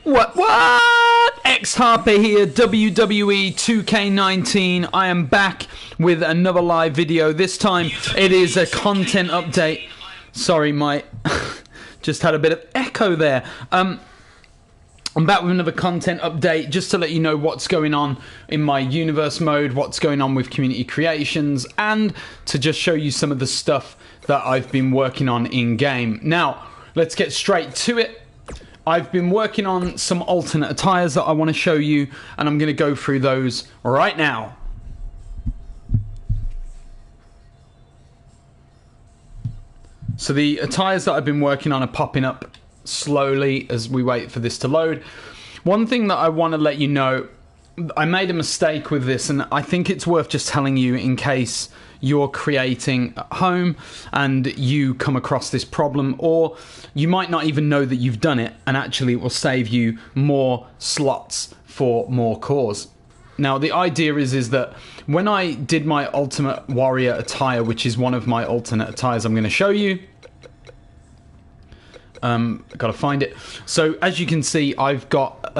What? X-Harper here, WWE2k19. I am back with another live video. This time it is a content update. Sorry, my just had a bit of echo there. I'm back with another content update just to let you know what's going on in my universe mode, what's going on with community creations, and to just show you some of the stuff that I've been working on in-game. Now, let's get straight to it. I've been working on some alternate attires that I want to show you, and I'm going to go through those right now. So the attires that I've been working on are popping up slowly as we wait for this to load. One thing that I want to let you know, I made a mistake with this, and I think it's worth just telling you in case you're creating at home and you come across this problem, or you might not even know that you've done it, and actually it will save you more slots for more CAWs. Now the idea is that when I did my Ultimate Warrior attire, which is one of my alternate attires I'm going to show you, gotta find it. So as you can see, I've got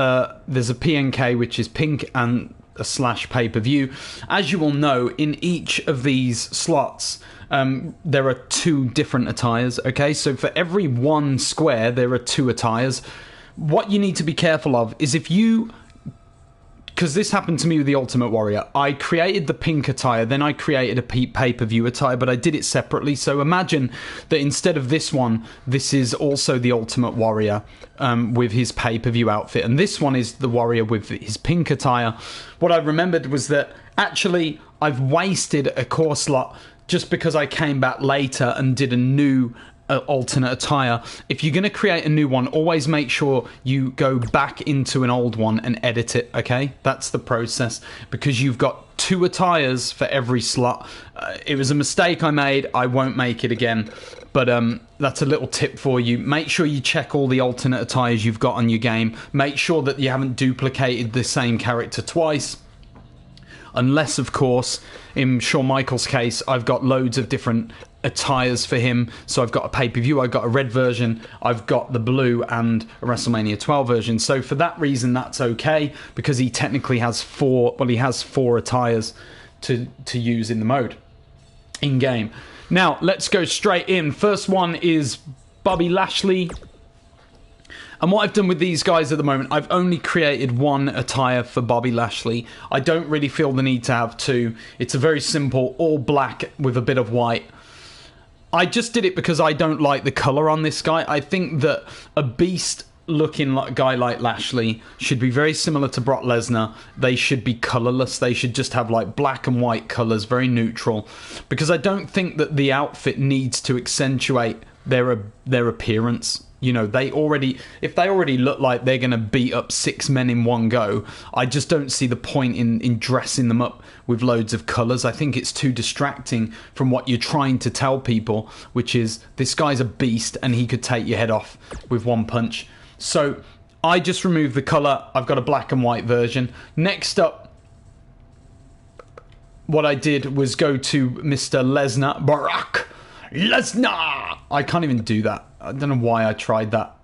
there's a PNK, which is pink, and a / pay-per-view. As you will know, in each of these slots there are 2 different attires. Okay, so for every 1 square there are 2 attires. What you need to be careful of is if you, because this happened to me with the Ultimate Warrior, I created the pink attire, then I created a pay-per-view attire, but I did it separately. So imagine that instead of this one, this is also the Ultimate Warrior with his pay-per-view outfit, and this one is the Warrior with his pink attire. What I remembered was that actually I've wasted a core slot just because I came back later and did a new alternate attire. If you're going to create a new one, always make sure you go back into an old one and edit it, okay? That's the process, because you've got 2 attires for every slot. It was a mistake I made. I won't make it again, but that's a little tip for you. Make sure you check all the alternate attires you've got on your game. Make sure that you haven't duplicated the same character twice. Unless, of course, in Shawn Michaels' case, I've got loads of different attires for him. So I've got a pay-per-view, I've got a red version, I've got the blue, and a WrestleMania 12 version. So for that reason, that's okay, because he technically has 4, well, he has 4 attires to use in the mode, in-game. Now, let's go straight in. First one is Bobby Lashley. And what I've done with these guys at the moment, I've only created 1 attire for Bobby Lashley. I don't really feel the need to have 2. It's a very simple, all black with a bit of white. I just did it because I don't like the colour on this guy. I think that a beast-looking guy like Lashley should be very similar to Brock Lesnar. They should be colourless. They should just have like black and white colours, very neutral. Because I don't think that the outfit needs to accentuate their appearance. You know, if they already look like they're going to beat up 6 men in one go, I just don't see the point in dressing them up with loads of colours. I think it's too distracting from what you're trying to tell people, which is this guy's a beast and he could take your head off with 1 punch. So I just removed the colour. I've got a black and white version. Next up, what I did was go to Mr. Lesnar. Brock Lesnar! I can't even do that. I don't know why I tried that,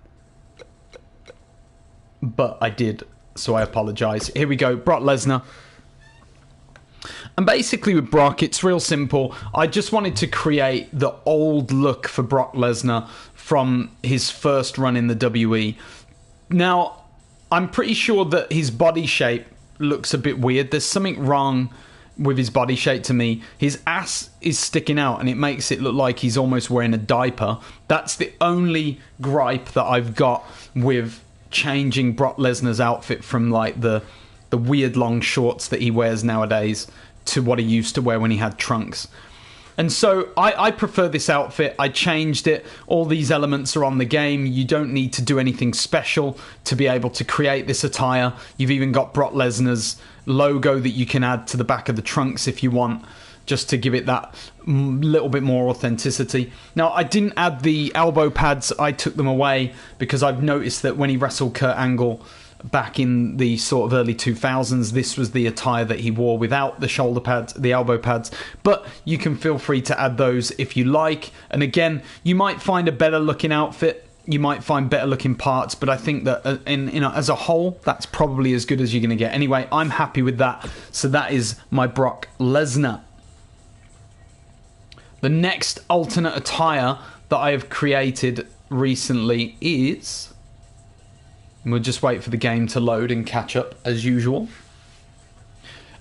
but I did, so I apologise. Here we go, Brock Lesnar. And basically with Brock, it's real simple. I just wanted to create the old look for Brock Lesnar from his first run in the WWE. Now, I'm pretty sure that his body shape looks a bit weird. There's something wrong with his body shape to me. His ass is sticking out and it makes it look like he's almost wearing a diaper. That's the only gripe that I've got with changing Brock Lesnar's outfit from like the weird long shorts that he wears nowadays to what he used to wear when he had trunks. And so I prefer this outfit. I changed it. All these elements are on the game. You don't need to do anything special to be able to create this attire. You've even got Brock Lesnar's logo that you can add to the back of the trunks if you want, just to give it that little bit more authenticity. Now, I didn't add the elbow pads. I took them away because I've noticed that when he wrestled Kurt Angle back in the sort of early 2000s, this was the attire that he wore without the shoulder pads, the elbow pads. But you can feel free to add those if you like. And again, you might find a better looking outfit You might find better looking parts, but I think that as a whole, that's probably as good as you're going to get. Anyway, I'm happy with that. So that is my Brock Lesnar. The next alternate attire that I have created recently is... We'll just wait for the game to load and catch up as usual.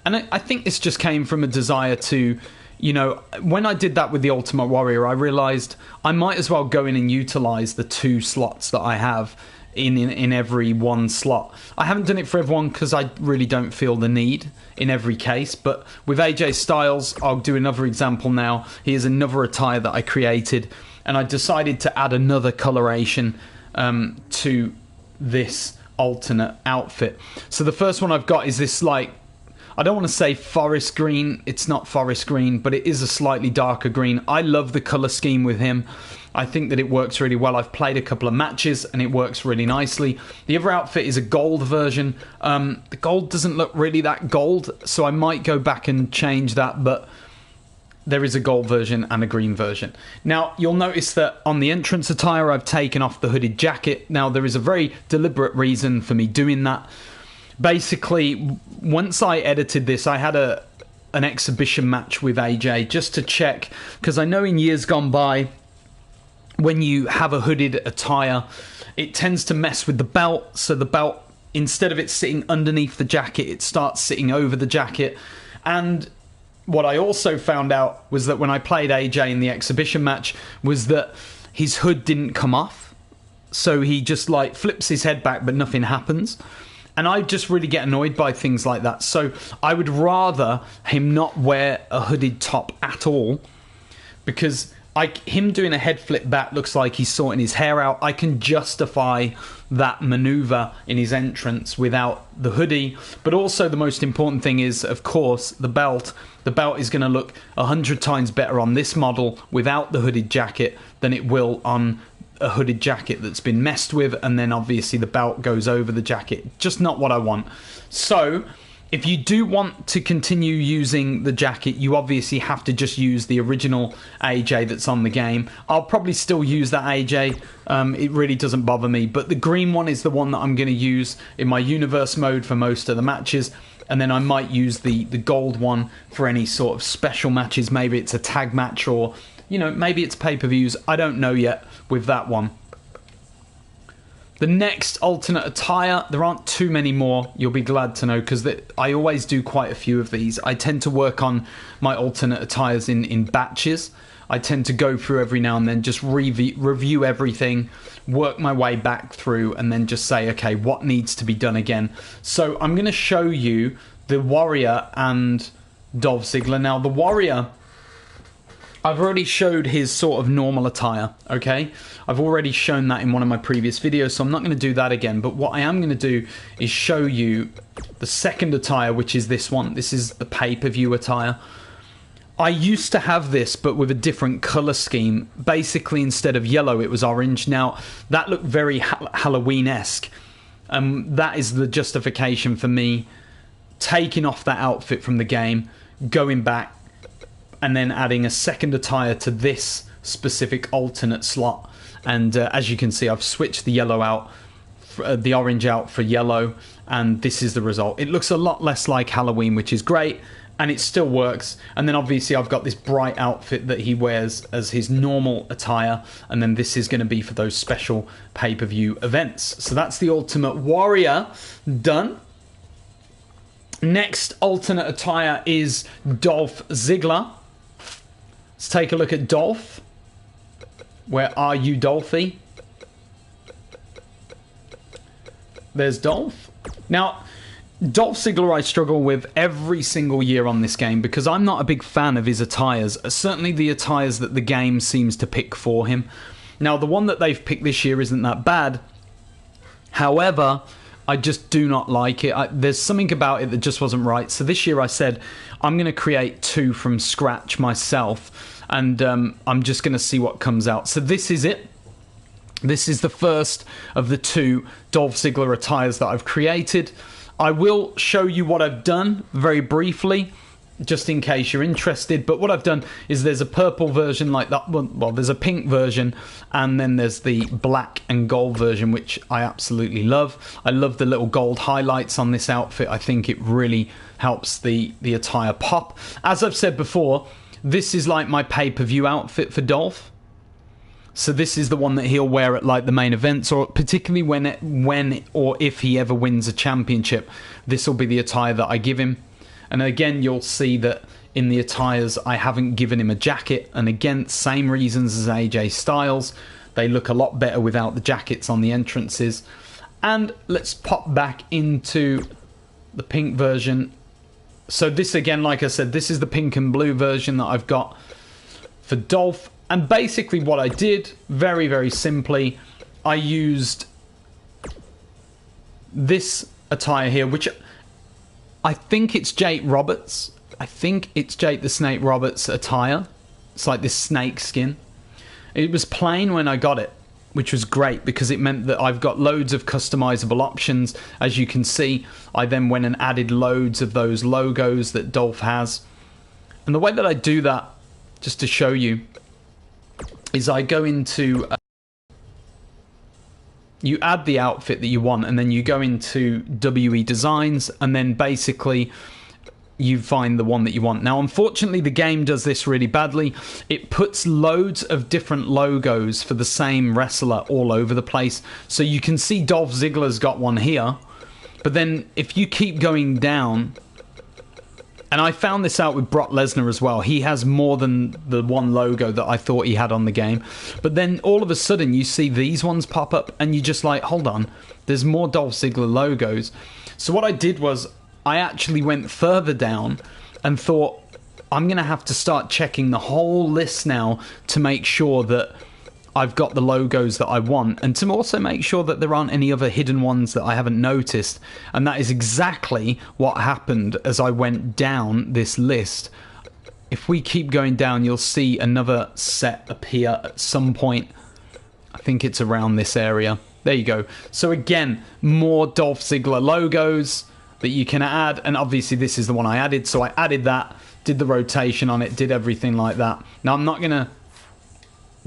And I think this just came from a desire to... You know, when I did that with the Ultimate Warrior, I realised I might as well go in and utilise the 2 slots that I have in every one slot. I haven't done it for everyone because I really don't feel the need in every case. But with AJ Styles, I'll do another example now. Here's another attire that I created. And I decided to add another coloration to this alternate outfit. So the first one I've got is this, like, I don't want to say forest green. It's not forest green, but it is a slightly darker green. I love the colour scheme with him. I think that it works really well. I've played a couple of matches and it works really nicely. The other outfit is a gold version. The gold doesn't look really that gold, so I might go back and change that, but there is a gold version and a green version. Now, you'll notice that on the entrance attire, I've taken off the hooded jacket. Now, there is a very deliberate reason for me doing that. Basically, once I edited this, I had an exhibition match with AJ just to check, because I know in years gone by, when you have a hooded attire, it tends to mess with the belt. So the belt, instead of it sitting underneath the jacket, it starts sitting over the jacket. And what I also found out was that when I played AJ in the exhibition match, was that his hood didn't come off. So he just like flips his head back, but nothing happens. And I just really get annoyed by things like that. So I would rather him not wear a hooded top at all, because him doing a head flip back looks like he's sorting his hair out. I can justify that maneuver in his entrance without the hoodie. But also the most important thing is, of course, the belt. The belt is going to look 100 times better on this model without the hooded jacket than it will on a hooded jacket that's been messed with, and then obviously the belt goes over the jacket. Just not what I want. So if you do want to continue using the jacket, you obviously have to just use the original AJ that's on the game. I'll probably still use that AJ. It really doesn't bother me, but the green one is the one that I'm going to use in my universe mode for most of the matches. And then I might use the gold one for any sort of special matches. Maybe it's a tag match, or you know, maybe it's pay-per-views. I don't know yet with that one. The next alternate attire, there aren't too many more, you'll be glad to know, because I always do quite a few of these. I tend to work on my alternate attires in batches. I tend to go through every now and then, just review everything, work my way back through, and then just say, okay, what needs to be done again? So I'm going to show you the Warrior and Dolph Ziggler. Now, the Warrior, I've already showed his sort of normal attire, okay? I've already shown that in one of my previous videos, so I'm not going to do that again. But what I am going to do is show you the second attire, which is this one. This is the pay-per-view attire. I used to have this, but with a different colour scheme. Basically, instead of yellow, it was orange. Now, that looked very Halloween-esque. That is the justification for me taking off that outfit from the game, going back, and then adding a second attire to this specific alternate slot. And as you can see, I've switched the yellow out, the orange out for yellow, and this is the result. It looks a lot less like Halloween, which is great, and it still works. And then obviously I've got this bright outfit that he wears as his normal attire, and then this is going to be for those special pay-per-view events. So that's the Ultimate Warrior done. Next alternate attire is Dolph Ziggler. Let's take a look at Dolph. Where are you, Dolphy? There's Dolph. Now, Dolph Ziggler I struggle with every single year on this game because I'm not a big fan of his attires. Certainly the attires that the game seems to pick for him. Now, the one that they've picked this year isn't that bad. However, I just do not like it. There's something about it that just wasn't right. So this year I said, I'm going to create 2 from scratch myself. And I'm just going to see what comes out. So this is it. This is the first of the 2 Dolph Ziggler attires that I've created. I will show you what I've done very briefly. just in case you're interested. But what I've done is there's a purple version like that. Well, there's a pink version, and then there's the black and gold version, which I absolutely love. I love the little gold highlights on this outfit. I think it really helps the attire pop. As I've said before, this is like my pay-per-view outfit for Dolph. So this is the one that he'll wear at like the main events, or particularly when or if he ever wins a championship. This will be the attire that I give him. And again, you'll see that in the attires, I haven't given him a jacket. And again, same reasons as AJ Styles. They look a lot better without the jackets on the entrances. And let's pop back into the pink version. So this again, like I said, this is the pink and blue version that I've got for Dolph. And basically what I did, very, very simply, I used this attire here, which I think it's Jake Roberts. I think it's Jake the Snake Roberts attire. It's like this snake skin. It was plain when I got it, which was great because it meant that I've got loads of customizable options. As you can see, I then went and added loads of those logos that Dolph has. And the way that I do that, just to show you, is I go into... you add the outfit that you want, and then you go into WE Designs, and then basically you find the one that you want. Now, unfortunately, the game does this really badly. It puts loads of different logos for the same wrestler all over the place. So you can see Dolph Ziggler's got one here, but then if you keep going down... And I found this out with Brock Lesnar as well. He has more than the one logo that I thought he had on the game. But then all of a sudden you see these ones pop up and you're just like, hold on, there's more Dolph Ziggler logos. So what I did was I actually went further down and thought, I'm going to have to start checking the whole list now to make sure that I've got the logos that I want, and to also make sure that there aren't any other hidden ones that I haven't noticed. And that is exactly what happened as I went down this list. If we keep going down, you'll see another set appear at some point. I think it's around this area. There you go. So again, more Dolph Ziggler logos that you can add, and obviously this is the one I added, so I added that, did the rotation on it, did everything like that. Now I'm not going to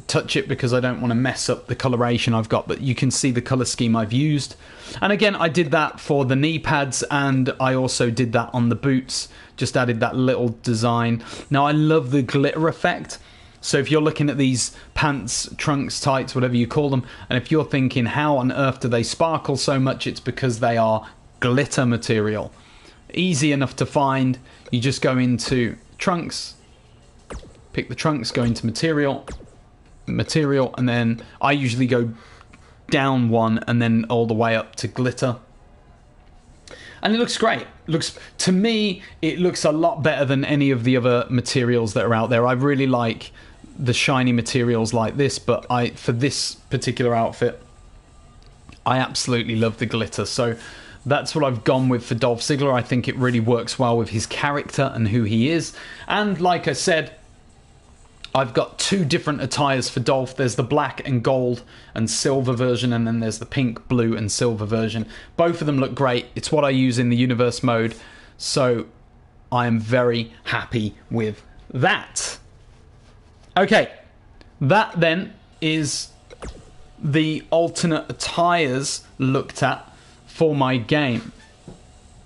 touch it because I don't want to mess up the coloration I've got, but you can see the color scheme I've used. And again, I did that for the knee pads, and I also did that on the boots, just added that little design. Now I love the glitter effect. So if you're looking at these pants, trunks, tights, whatever you call them, and if you're thinking how on earth do they sparkle so much, it's because they are glitter material. Easy enough to find. You just go into trunks, pick the trunks, go into material, and then I usually go down one and then all the way up to glitter, and it looks great. To me, it looks a lot better than any of the other materials that are out there. I really like the shiny materials like this, but for this particular outfit, I absolutely love the glitter. So that's what I've gone with for Dolph Ziggler. I think it really works well with his character and who he is. And like I said, I've got two different attires for Dolph. There's the black and gold and silver version, and then there's the pink, blue, and silver version. Both of them look great. It's what I use in the universe mode, so I am very happy with that. Okay, that then is the alternate attires looked at for my game.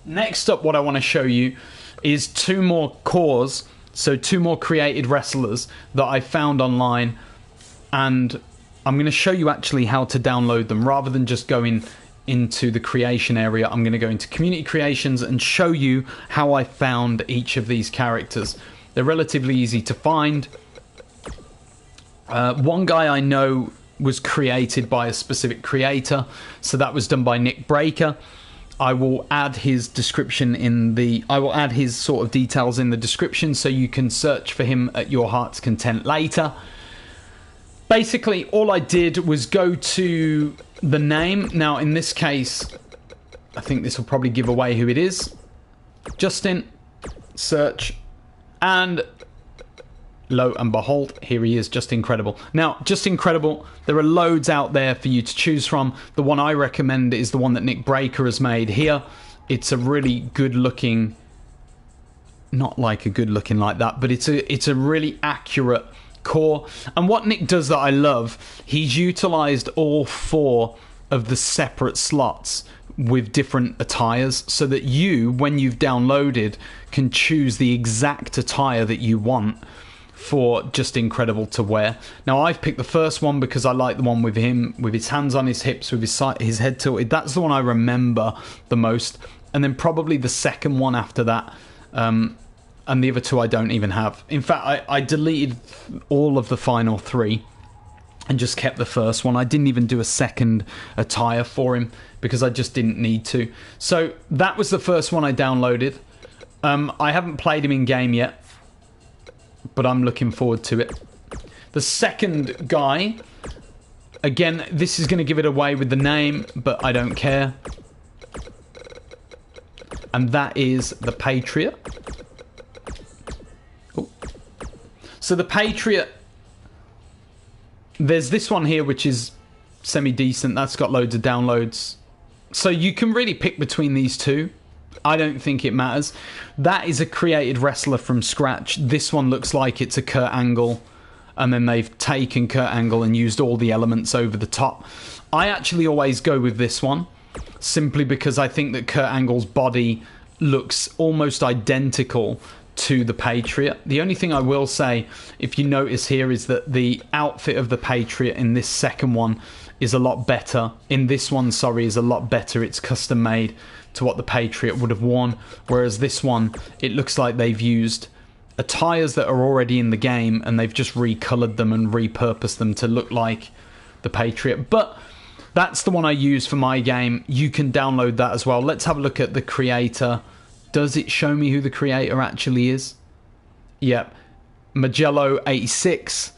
Next up, what I want to show you is two more CAWs. So two more created wrestlers that I found online, and I'm going to show you actually how to download them. Rather than just going into the creation area, I'm going to go into community creations and show you how I found each of these characters. They're relatively easy to find. One guy I know was created by a specific creator, so that was done by Nick Breaker. I will add his description I will add his sort of details in the description so you can search for him at your heart's content later. Basically, all I did was go to the name. Now, in this case, I think this will probably give away who it is. Justin, search, and lo and behold, here he is, Just Incredible. Now, Just Incredible, there are loads out there for you to choose from. The one I recommend is the one that Nick Breaker has made here. It's a really good looking not like a good looking like that, but it's a really accurate core. And what Nick does that I love, he's utilized all 4 of the separate slots with different attires, so that you, when you've downloaded, can choose the exact attire that you want for just incredible to wear. Now, I've picked the first one because I like the one with him, with his hands on his hips, with his head tilted. That's the one I remember the most. And then probably the second one after that. And the other 2 I don't even have. In fact, I deleted all of the final 3 and just kept the first one. I didn't even do a second attire for him because I just didn't need to. So that was the first one I downloaded. I haven't played him in game yet, but I'm looking forward to it. The second guy, again, this is going to give it away with the name, but I don't care. And that is the Patriot. Ooh. So the Patriot, there's this one here which is semi-decent. That's got loads of downloads. So you can really pick between these 2. I don't think it matters. That is a created wrestler from scratch. This one looks like it's a Kurt Angle, and then they've taken Kurt Angle and used all the elements over the top. I actually always go with this one, simply because I think that Kurt Angle's body looks almost identical to the Patriot. The only thing I will say, if you notice here, is that the outfit of the Patriot in this second one is a lot better. In this one, sorry, is a lot better. It's custom made to what the Patriot would have worn, whereas this one, it looks like they've used attires that are already in the game and they've just recolored them and repurposed them to look like the Patriot. But that's the one I use for my game. You can download that as well. Let's have a look at the creator. Does it show me who the creator actually is? Yep. Magello86.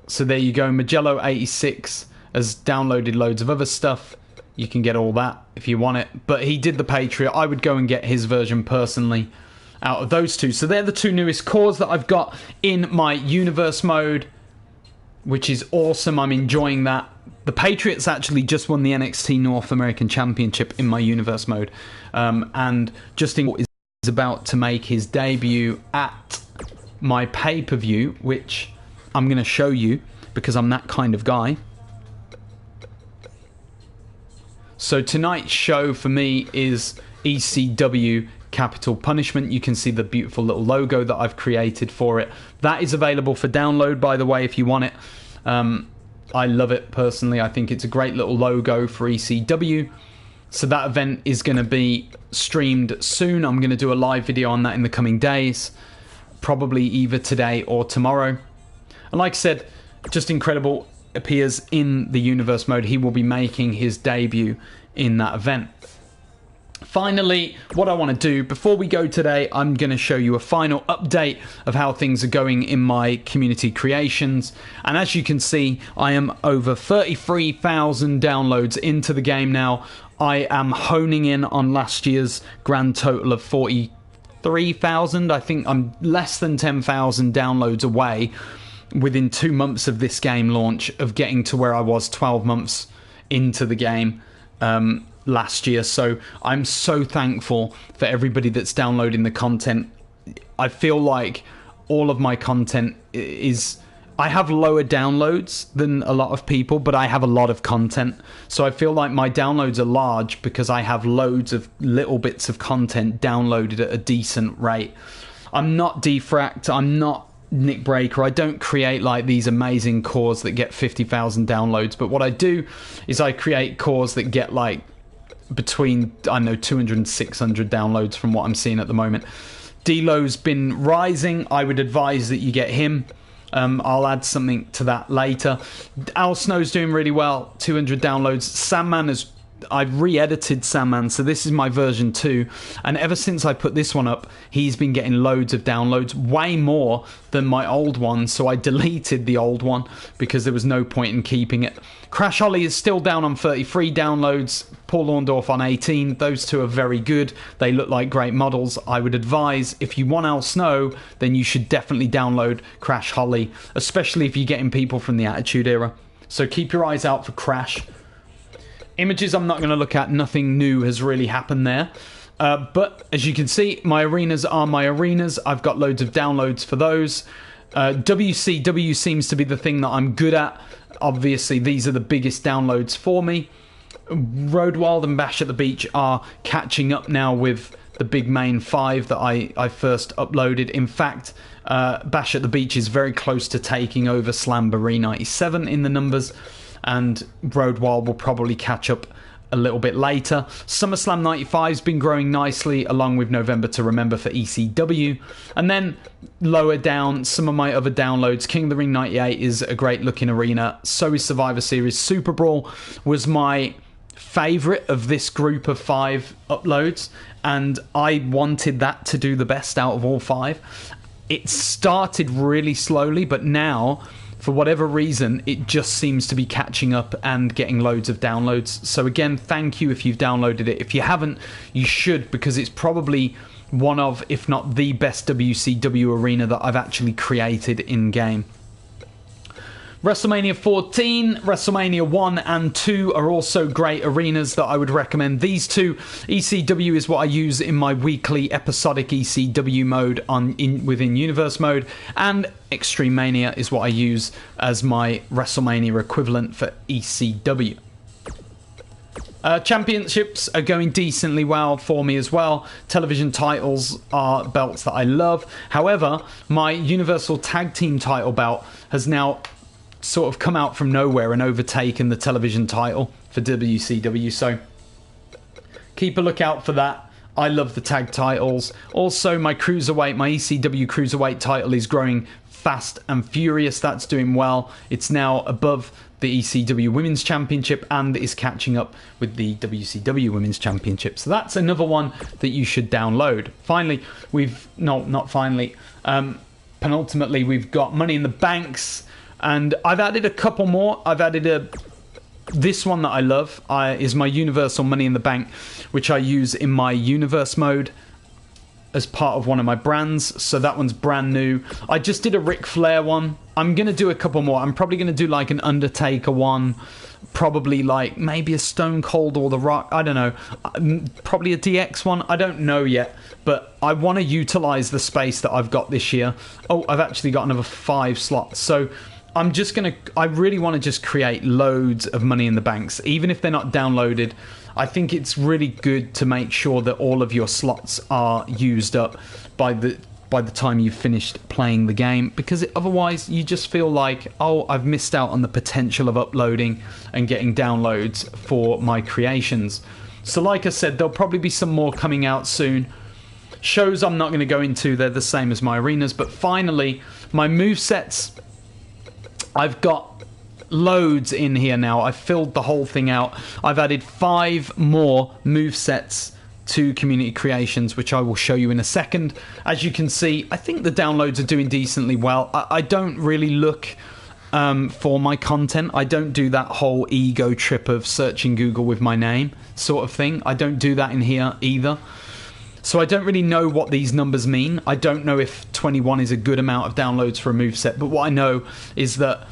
So there you go. Magello86 has downloaded loads of other stuff. You can get all that if you want it. But he did the Patriot. I would go and get his version personally out of those 2. So they're the 2 newest cores that I've got in my universe mode, which is awesome. I'm enjoying that. The Patriots actually just won the NXT North American Championship in my universe mode. And Justin is about to make his debut at my pay-per-view, which I'm going to show you because I'm that kind of guy. So tonight's show for me is ECW Capital Punishment. You can see the beautiful little logo that I've created for it. That is available for download, by the way, if you want it. I love it personally. I think it's a great little logo for ECW. So that event is going to be streamed soon. I'm going to do a live video on that in the coming days, probably either today or tomorrow. And like I said, just incredible. Appears in the universe mode. He will be making his debut in that event. Finally, what I want to do before we go today, I'm going to show you a final update of how things are going in my community creations. And as you can see, I am over 33,000 downloads into the game now. I am honing in on last year's grand total of 43,000. I think I'm less than 10,000 downloads away within 2 months of this game launch of getting to where I was 12 months into the game last year. So I'm so thankful for everybody that's downloading the content. I feel like all of my content is... I have lower downloads than a lot of people, but I have a lot of content. So I feel like my downloads are large because I have loads of little bits of content downloaded at a decent rate. I'm not Defract, I'm not Nick Breaker. I don't create like these amazing cores that get 50,000 downloads, but what I do is I create cores that get like between, I don't know, 200 and 600 downloads from what I'm seeing at the moment. D-Lo's been rising. I would advise that you get him. I'll add something to that later. Al Snow's doing really well, 200 downloads. Sandman has... I've re-edited Sandman, so this is my version 2, and ever since I put this one up, he's been getting loads of downloads, way more than my old one, so I deleted the old one because there was no point in keeping it. Crash Holly is still down on 33 downloads, Paul Orndorff on 18. Those two are very good. They look like great models. I would advise, if you want Al Snow, then you should definitely download Crash Holly, especially if you're getting people from the Attitude Era. So keep your eyes out for Crash. Images I'm not going to look at. Nothing new has really happened there. But as you can see, my arenas are my arenas. I've got loads of downloads for those. WCW seems to be the thing that I'm good at. Obviously, these are the biggest downloads for me. Road Wild and Bash at the Beach are catching up now with the big main 5 that I first uploaded. In fact, Bash at the Beach is very close to taking over Slamboree 97 in the numbers, and Road Wild will probably catch up a little bit later. SummerSlam 95 has been growing nicely, along with November to Remember for ECW. And then lower down, some of my other downloads. King of the Ring 98 is a great looking arena. So is Survivor Series. Super Brawl was my favourite of this group of 5 uploads, and I wanted that to do the best out of all 5. It started really slowly, but now, for whatever reason, it just seems to be catching up and getting loads of downloads. So again, thank you if you've downloaded it. If you haven't, you should, because it's probably one of, if not the best WCW arena that I've actually created in-game. WrestleMania 14, WrestleMania 1 and 2 are also great arenas that I would recommend. These two, ECW is what I use in my weekly episodic ECW mode within Universe mode, and Extreme Mania is what I use as my WrestleMania equivalent for ECW. Championships are going decently well for me as well. Television titles are belts that I love. However, my Universal Tag Team title belt has now sort of come out from nowhere and overtaken the television title for WCW, so keep a lookout for that. I love the tag titles. Also, my Cruiserweight, my ECW Cruiserweight title is growing fast and furious. That's doing well. It's now above the ECW Women's Championship and is catching up with the WCW Women's Championship. So that's another one that you should download. Finally, penultimately, we've got Money in the Banks. And I've added a couple more. I've added this one that I love is my Universal Money in the Bank, which I use in my Universe mode as part of one of my brands. So that one's brand new. I just did a Ric Flair one. I'm going to do a couple more. I'm probably going to do like an Undertaker one. Probably like maybe a Stone Cold or The Rock. I don't know. Probably a DX one. I don't know yet. But I want to utilize the space that I've got this year. Oh, I've actually got another 5 slots. So I really want to just create loads of Money in the Banks, even if they're not downloaded. I think it's really good to make sure that all of your slots are used up by the time you've finished playing the game, because otherwise you just feel like, oh, I've missed out on the potential of uploading and getting downloads for my creations. So like I said, there'll probably be some more coming out soon. Shows I'm not going to go into, they're the same as my arenas. But finally, my movesets. I've got loads in here now. I've filled the whole thing out. I've added 5 more movesets to Community Creations, which I will show you in a second. As you can see, I think the downloads are doing decently well. I don't really look for my content. I don't do that whole ego trip of searching Google with my name sort of thing. I don't do that in here either. So I don't really know what these numbers mean. I don't know if 21 is a good amount of downloads for a moveset, but what I know is that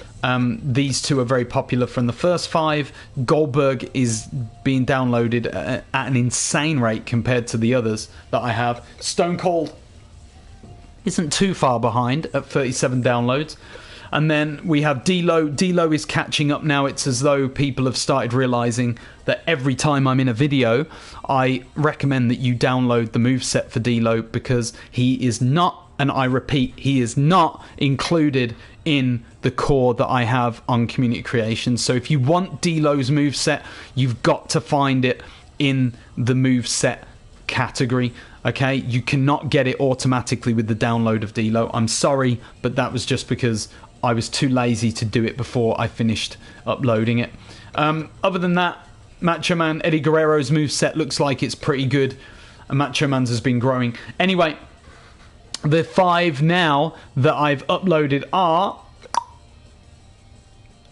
these two are very popular from the first 5. Goldberg is being downloaded at an insane rate compared to the others that I have. Stone Cold isn't too far behind at 37 downloads. And then we have D-Lo. D-Lo is catching up now. It's as though people have started realizing that every time I'm in a video, I recommend that you download the moveset for D-Lo, because he is not, and I repeat, he is not included in the core that I have on Community Creations. So if you want D-Lo's moveset, you've got to find it in the moveset category. Okay, you cannot get it automatically with the download of D-Lo. I'm sorry, but that was just because I was too lazy to do it before I finished uploading it. Other than that, Macho Man Eddie Guerrero's moveset looks like it's pretty good, and Macho Man's has been growing. Anyway, the 5 now that I've uploaded are...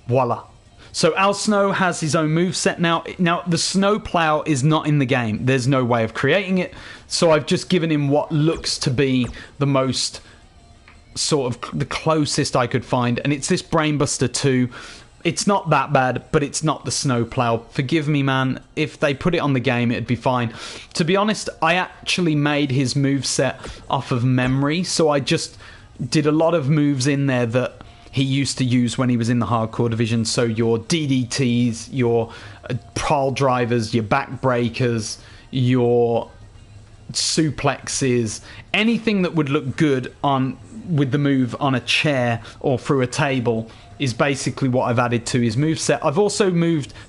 voila. So Al Snow has his own moveset now. Now, the Snowplow is not in the game. There's no way of creating it. So I've just given him what looks to be the most... sort of the closest I could find, and it's this Brainbuster 2. It's not that bad, but it's not the snowplow. Forgive me, man. If they put it on the game, it'd be fine. To be honest, I actually made his moveset off of memory, so I just did a lot of moves in there that he used to use when he was in the hardcore division. So your DDTs, your pile drivers, your backbreakers, your suplexes, anything that would look good on with the move on a chair or through a table is basically what I've added to his moveset. I've also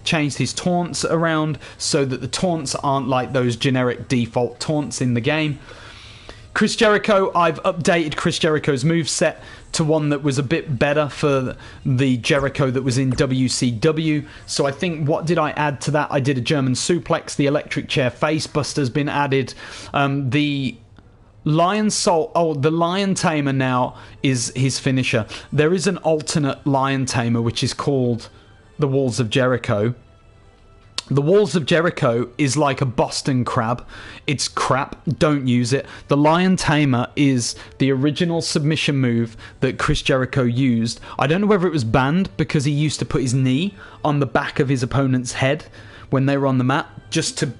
changed his taunts around so that the taunts aren't like those generic default taunts in the game. Chris Jericho, I've updated Chris Jericho's moveset to one that was a bit better for the Jericho that was in WCW. So I think, what did I add to that? I did a German suplex. The electric chair facebuster's been added. The Lion Soul, the Lion Tamer now is his finisher. There is an alternate Lion Tamer which is called the Walls of Jericho. The Walls of Jericho is like a Boston Crab. It's crap. Don't use it. The Lion Tamer is the original submission move that Chris Jericho used. I don't know whether it was banned because he used to put his knee on the back of his opponent's head when they were on the mat just to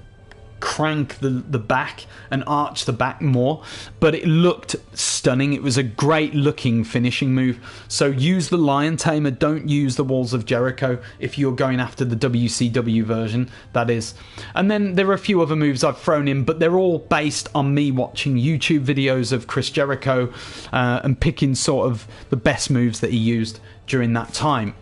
crank the back and arch the back more, but it looked stunning. It was a great looking finishing move. So use the Lion Tamer, don't use the Walls of Jericho if you're going after the WCW version, that is. And then there are a few other moves I've thrown in, but they're all based on me watching YouTube videos of Chris Jericho and picking sort of the best moves that he used during that time.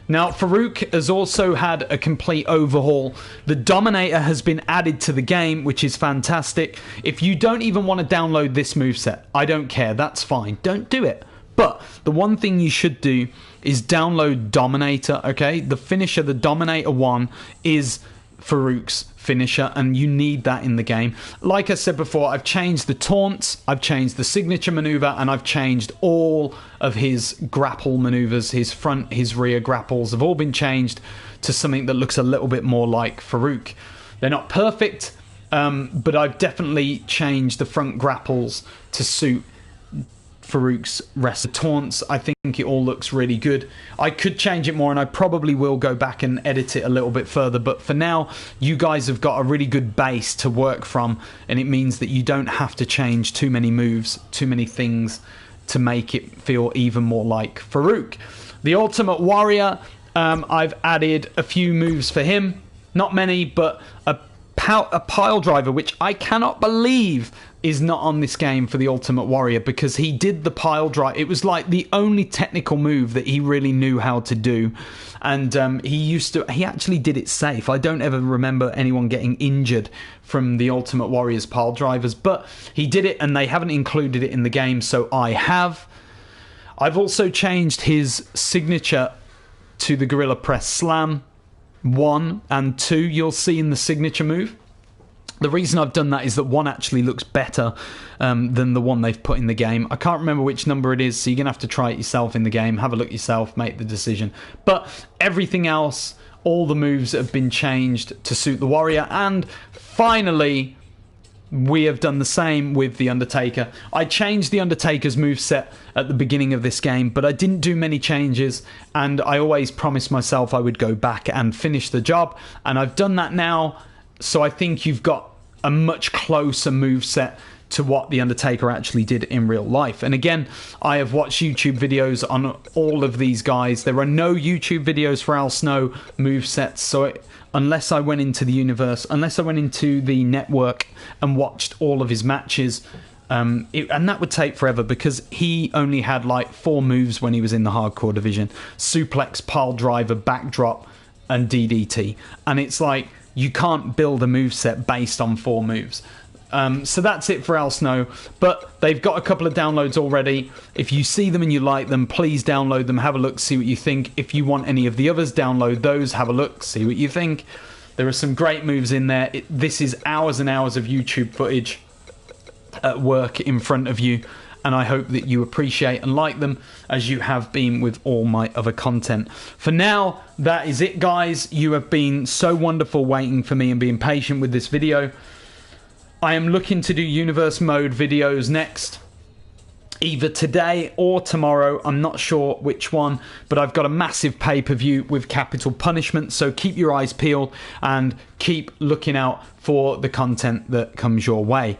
Now, Farouk has also had a complete overhaul. The Dominator has been added to the game, which is fantastic. If you don't even want to download this moveset, I don't care. That's fine. Don't do it. But the one thing you should do is download Dominator, okay? The finisher, the Dominator 1, is Farouk's finisher, and you need that in the game. Like I said before, I've changed the taunts, I've changed the signature maneuver, and I've changed all of his grapple maneuvers. His front, his rear grapples have all been changed to something that looks a little bit more like Farouk. They're not perfect, but I've definitely changed the front grapples to suit Farouk's wrestler taunts. I think it all looks really good. I could change it more, and I probably will go back and edit it a little bit further, but for now you guys have got a really good base to work from, and it means that you don't have to change too many moves, too many things to make it feel even more like Farouk. The Ultimate Warrior, I've added a few moves for him, not many, but a pile driver, which I cannot believe is not on this game for the Ultimate Warrior, because he did the pile drive. It was like the only technical move that he really knew how to do, and he actually did it safe. I don't ever remember anyone getting injured from the Ultimate Warrior's pile drivers, but he did it, and they haven't included it in the game, so I have. I've also changed his signature to the Gorilla Press Slam 1 and 2. You'll see in the signature move. The reason I've done that is that 1 actually looks better than the one they've put in the game. I can't remember which number it is, so you're going to have to try it yourself in the game. Have a look yourself, make the decision. But everything else, all the moves have been changed to suit the Warrior. And finally, we have done the same with The Undertaker. I changed The Undertaker's moveset at the beginning of this game, but I didn't do many changes, and I always promised myself I would go back and finish the job, and I've done that now. So I think you've got a much closer moveset to what The Undertaker actually did in real life. And again, I have watched YouTube videos on all of these guys. There are no YouTube videos for Al Snow movesets, so unless I went into the universe, unless I went into the network and watched all of his matches, and that would take forever, because he only had like 4 moves when he was in the hardcore division: suplex, pile driver, backdrop, and DDT. And it's like, you can't build a moveset based on 4 moves. So that's it for Al Snow, but they've got a couple of downloads already. If you see them and you like them, please download them, have a look, see what you think. If you want any of the others, download those, have a look, see what you think. There are some great moves in there. This is hours and hours of YouTube footage at work in front of you, and I hope that you appreciate and like them as you have been with all my other content. For now, that is it, guys. You have been so wonderful waiting for me and being patient with this video. I am looking to do Universe Mode videos next. either today or tomorrow. I'm not sure which one, but I've got a massive pay-per-view with capital punishment, so keep your eyes peeled and keep looking out for the content that comes your way.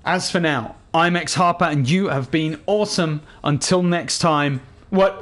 As for now, I'm X Harper and you have been awesome. Until next time, what?